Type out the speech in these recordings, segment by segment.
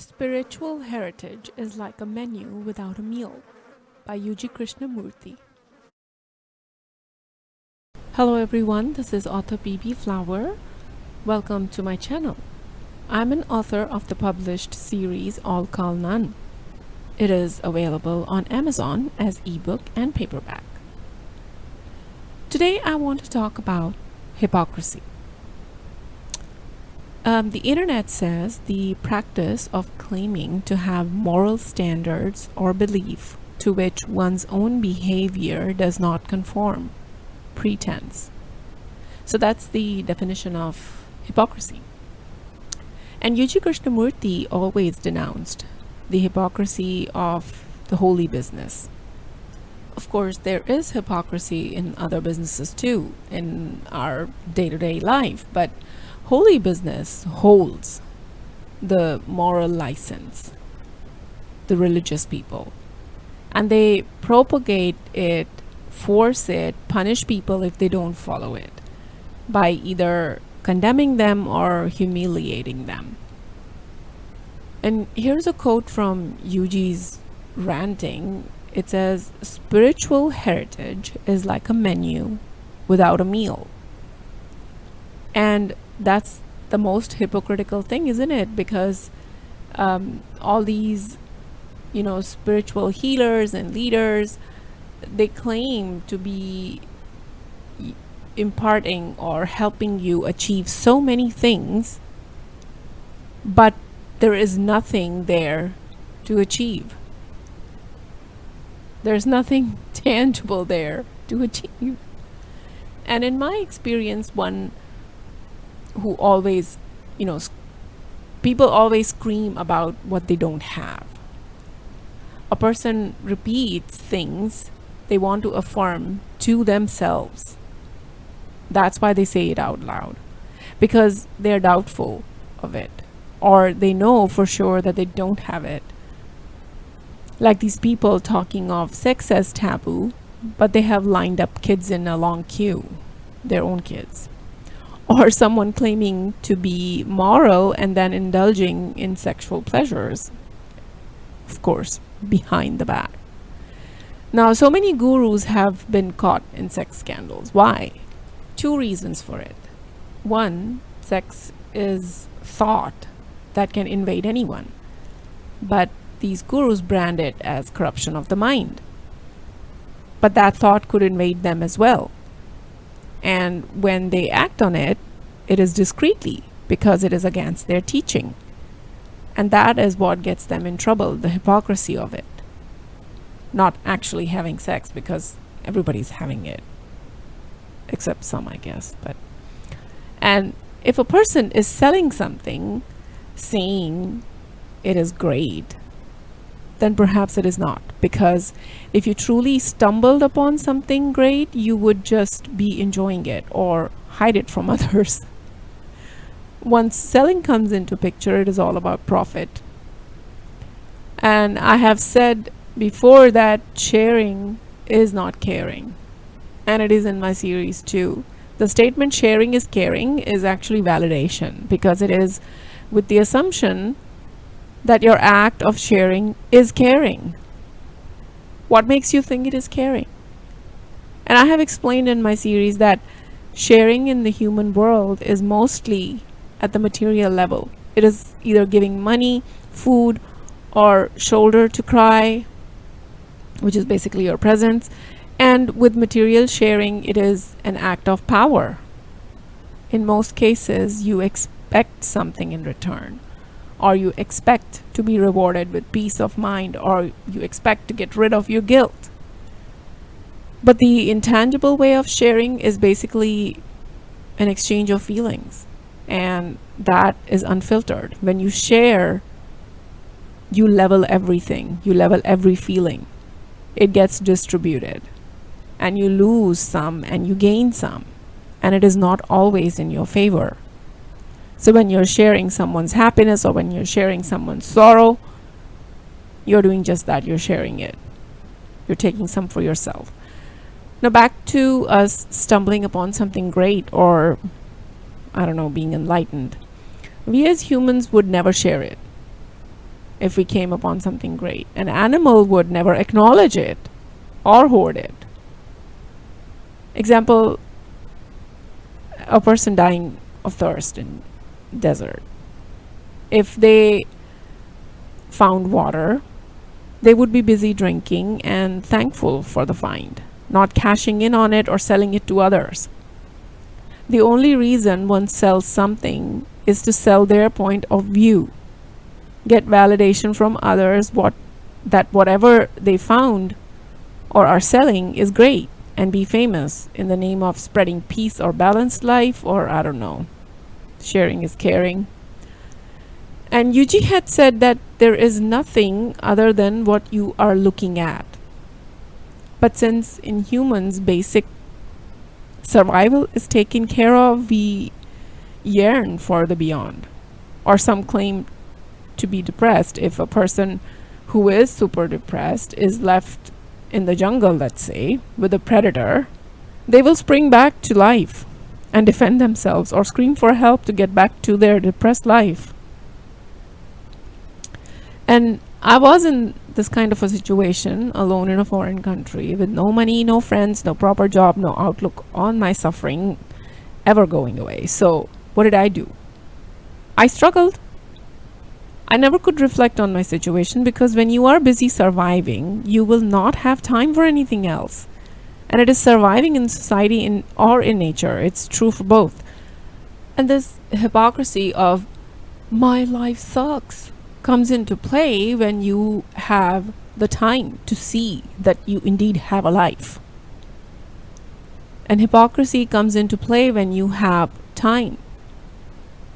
Spiritual heritage is like a menu without a meal by Krishnamurti. Hello everyone, this is author BB Flower. Welcome to my channel. I'm an author of the published series All Call None. It is available on Amazon as eBook and paperback. Today I want to talk about hypocrisy. The internet says the practice of claiming to have moral standards or belief to which one's own behavior does not conform. Pretense. So that's the definition of hypocrisy. And Krishnamurti always denounced the hypocrisy of the holy business. Of course, there is hypocrisy in other businesses too, in our day-to-day life, but holy business holds the moral license, the religious people, and they propagate it, force it, punish people if they don't follow it by either condemning them or humiliating them. And here's a quote from Yuji's ranting. It says, "Spiritual heritage is like a menu without a meal." And that's the most hypocritical thing, isn't it? Because all these, spiritual healers and leaders, they claim to be imparting or helping you achieve so many things, but there is nothing there to achieve. There's nothing tangible there to achieve. And in my experience, one who always, people always scream about what they don't have. A person repeats things they want to affirm to themselves. That's why they say it out loud, because they're doubtful of it, or they know for sure that they don't have it. Like these people talking of sex as taboo, but they have lined up kids in a long queue, their own kids. Or someone claiming to be moral and then indulging in sexual pleasures, of course, behind the back. Now, so many gurus have been caught in sex scandals. Why? Two reasons for it. One, sex is thought that can invade anyone, but these gurus brand it as corruption of the mind. But that thought could invade them as well. And when they act on it, it is discreetly because it is against their teaching. And that is what gets them in trouble, the hypocrisy of it. Not actually having sex, because everybody's having it. Except some, I guess. And if a person is selling something, saying it is great, then perhaps it is not. Because if you truly stumbled upon something great, you would just be enjoying it or hide it from others. Once selling comes into picture, it is all about profit. And I have said before that sharing is not caring. And it is in my series too. The statement sharing is caring is actually validation, because it is with the assumption that your act of sharing is caring. What makes you think it is caring? And I have explained in my series that sharing in the human world is mostly at the material level. It is either giving money, food, or shoulder to cry, which is basically your presence. And with material sharing, it is an act of power. In most cases, you expect something in return, or you expect to be rewarded with peace of mind, or you expect to get rid of your guilt. But the intangible way of sharing is basically an exchange of feelings, and that is unfiltered. When you share, you level everything, you level every feeling. It gets distributed, and you lose some and you gain some, and it is not always in your favor. So when you're sharing someone's happiness or when you're sharing someone's sorrow, you're doing just that. You're sharing it. You're taking some for yourself. Now back to us stumbling upon something great, or being enlightened. We as humans would never share it. if we came upon something great. An animal would never acknowledge it or hoard it. Example, a person dying of thirst in desert. If they found water, they would be busy drinking and thankful for the find, not cashing in on it or selling it to others. The only reason one sells something is to sell their point of view, get validation from others that whatever they found or are selling is great, and be famous in the name of spreading peace or balanced life, or I don't know, sharing is caring. And Yuji had said that there is nothing other than what you are looking at. But since in humans basic survival is taken care of, we yearn for the beyond. Or some claim to be depressed. If a person who is super depressed is left in the jungle, let's say, with a predator, they will spring back to life and defend themselves or scream for help to get back to their depressed life. And I was in this kind of a situation, alone in a foreign country, with no money, no friends, no proper job, no outlook on my suffering ever going away. So what did I do? I struggled. I never could reflect on my situation, because when you are busy surviving, you will not have time for anything else. And it is surviving in society or in nature. It's true for both. And this hypocrisy of my life sucks comes into play when you have the time to see that you indeed have a life. And hypocrisy comes into play when you have time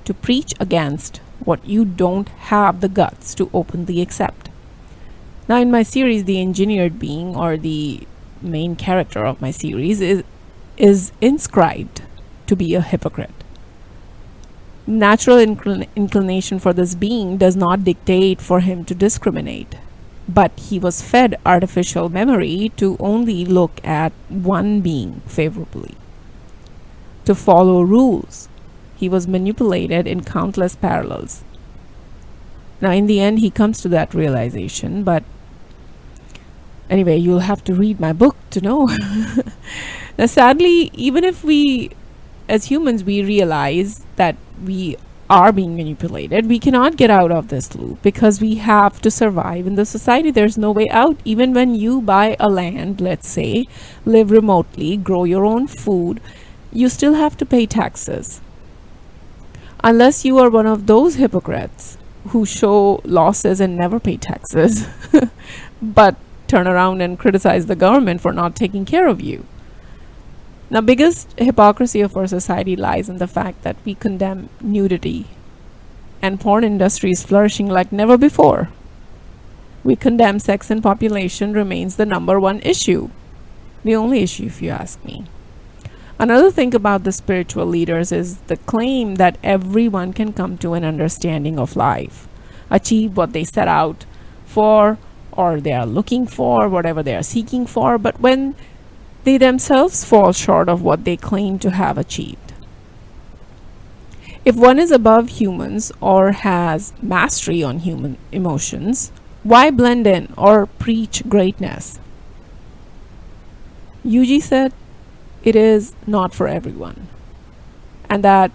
to preach against what you don't have the guts to openly accept. Now, in my series, the engineered being, or the main character of my series, is inscribed to be a hypocrite. Natural inclination for this being does not dictate for him to discriminate, but he was fed artificial memory to only look at one being favorably, to follow rules. He was manipulated in countless parallels. Now, in the end, he comes to that realization, but anyway, you'll have to read my book to know. Now, sadly, even if we, as humans, we realize that we are being manipulated, we cannot get out of this loop, because we have to survive in the society. There's no way out. Even when you buy a land, let's say, live remotely, grow your own food, you still have to pay taxes. Unless you are one of those hypocrites who show losses and never pay taxes, but turn around and criticize the government for not taking care of you. Now, biggest hypocrisy of our society lies in the fact that we condemn nudity, and porn industry is flourishing like never before. We condemn sex, and population remains the number one issue. The only issue, if you ask me. Another thing about the spiritual leaders is the claim that everyone can come to an understanding of life, achieve what they set out for, or they are looking for, whatever they are seeking for, but when they themselves fall short of what they claim to have achieved. If one is above humans or has mastery on human emotions, why blend in or preach greatness? Yuji said, it is not for everyone, and that,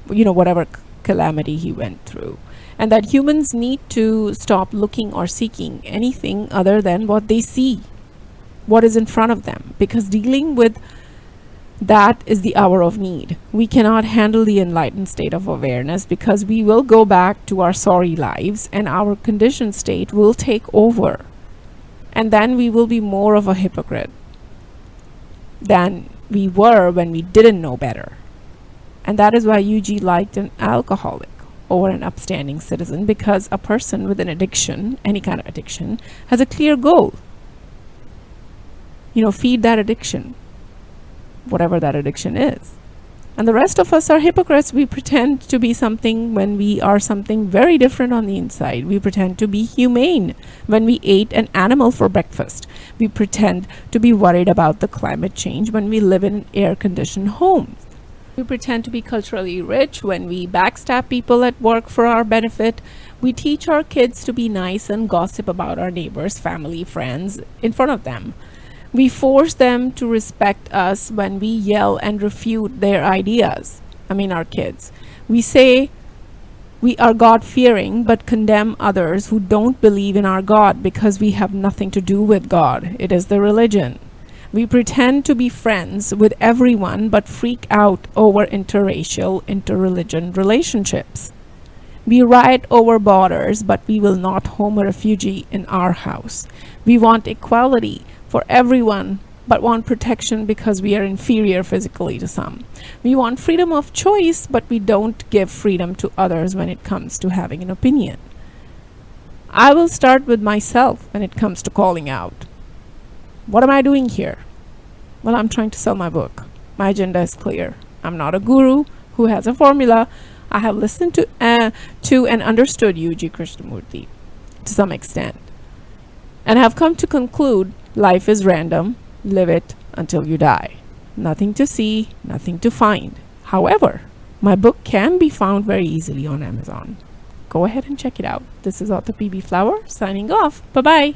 whatever calamity he went through, and that humans need to stop looking or seeking anything other than what they see, what is in front of them, because dealing with that is the hour of need. We cannot handle the enlightened state of awareness, because we will go back to our sorry lives and our conditioned state will take over, and then we will be more of a hypocrite than we were when we didn't know better. And that is why Yuji liked an alcoholic over an upstanding citizen, because a person with an addiction, any kind of addiction, has a clear goal. Feed that addiction, whatever that addiction is. And the rest of us are hypocrites. We pretend to be something when we are something very different on the inside. We pretend to be humane when we ate an animal for breakfast. We pretend to be worried about the climate change when we live in air-conditioned homes. We pretend to be culturally rich when we backstab people at work for our benefit. We teach our kids to be nice and gossip about our neighbors, family, friends in front of them. We force them to respect us when we yell and refute their ideas. Our kids. We say we are God-fearing but condemn others who don't believe in our God because we have nothing to do with God. It is the religion. We pretend to be friends with everyone but freak out over interracial, interreligion relationships. We riot over borders, but we will not home a refugee in our house. We want equality for everyone, but want protection because we are inferior physically to some. We want freedom of choice, but we don't give freedom to others when it comes to having an opinion. I will start with myself when it comes to calling out. What am I doing here? Well, I'm trying to sell my book. My agenda is clear. I'm not a guru who has a formula. I have listened to and understood you, G. Krishnamurti, to some extent, and have come to conclude life is random. Live it until you die. Nothing to see, nothing to find. However, my book can be found very easily on Amazon. Go ahead and check it out. This is author PB Flower signing off. Bye-bye.